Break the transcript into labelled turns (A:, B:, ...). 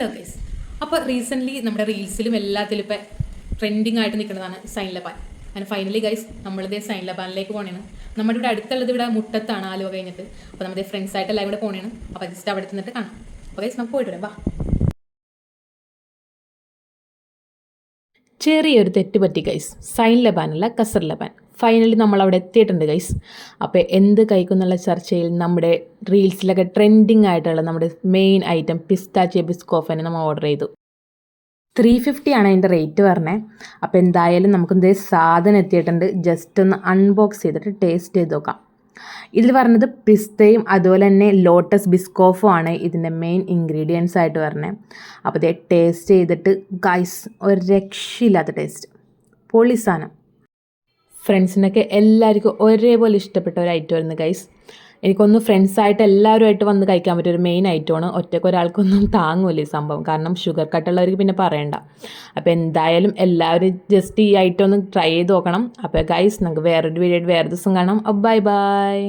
A: Okay. അപ്പോൾ recently നമ്മുടെ റീൽസിലും എല്ലാത്തിലും ഇപ്പം ട്രെൻഡിങ് ആയിട്ട് നിൽക്കുന്നതാണ് സൈൻ ലബാൻ. അങ്ങനെ ഫൈനലി ഗൈസ് നമ്മളിതേ സൈൻ ലബാനിലേക്ക് പോകണേണ്. നമ്മുടെ ഇവിടെ അടുത്തുള്ളത് ഇവിടെ മുട്ടത്താണ്, ആലുവ കഴിഞ്ഞിട്ട്. അപ്പോൾ നമ്മുടെ ഫ്രണ്ട്സായിട്ട് എല്ലാവരും കൂടെ പോകണേണ്. അപ്പോൾ ജസ്റ്റ് അവിടെ നിന്നിട്ട് കാണാം. അപ്പോൾ ഗൈസ് നമുക്ക് പോയിട്ട് വരാം, വാ. ചെറിയൊരു തെറ്റ് പറ്റി ഗൈസ്. സൈൻ ലബാനല്ല, കസർ ലബാൻ. ഫൈനലി നമ്മളവിടെ എത്തിയിട്ടുണ്ട് ഗൈസ്. അപ്പോൾ എന്ത് കഴിക്കുന്നുള്ള ചർച്ചയിൽ നമ്മുടെ റീൽസിലൊക്കെ ട്രെൻഡിങ് ആയിട്ടുള്ള നമ്മുടെ മെയിൻ ഐറ്റം പിസ്താച്ചിയോ ബിസ്കോഫിനെ നമ്മൾ ഓർഡർ ചെയ്തു. 350 ആണ് അതിൻ്റെ റേറ്റ് പറഞ്ഞത്. അപ്പോൾ എന്തായാലും നമുക്കിത് സാധനം എത്തിയിട്ടുണ്ട്. ജസ്റ്റ് ഒന്ന് അൺബോക്സ് ചെയ്തിട്ട് ടേസ്റ്റ് ചെയ്ത് നോക്കാം. ഇതിൽ പറഞ്ഞത് പിസ്തയും അതുപോലെ തന്നെ ലോട്ടസ് ബിസ്കോഫും ആണ് ഇതിൻ്റെ മെയിൻ ഇൻഗ്രീഡിയൻസ് ആയിട്ട് പറഞ്ഞത്. അപ്പോൾ ഇത് ടേസ്റ്റ് ചെയ്തിട്ട് ഗൈസ് ഒരു രക്ഷയില്ലാത്ത ടേസ്റ്റ്, പൊളി സാധനം. ഫ്രണ്ട്സിനൊക്കെ എല്ലാവർക്കും ഒരേപോലെ ഇഷ്ടപ്പെട്ട ഒരു ഐറ്റമായിരുന്നു ഗൈസ്. എനിക്കൊന്ന് ഫ്രണ്ട്സായിട്ട് എല്ലാവരുമായിട്ട് വന്ന് കഴിക്കാൻ പറ്റിയൊരു മെയിൻ ഐറ്റമാണ്. ഒറ്റയ്ക്ക് ഒരാൾക്കൊന്നും താങ്ങൂല ഈ സംഭവം, കാരണം ഷുഗർ കട്ടുള്ളവർക്ക് പിന്നെ പറയണ്ട. അപ്പോൾ എന്തായാലും എല്ലാവരും ജസ്റ്റ് ഈ ഐറ്റം ഒന്ന് ട്രൈ ചെയ്ത് നോക്കണം. അപ്പോൾ ഗൈസ് നമുക്ക് വേറൊരു വീഡിയോ വേറെ ദിവസം കാണാം. Bye bye.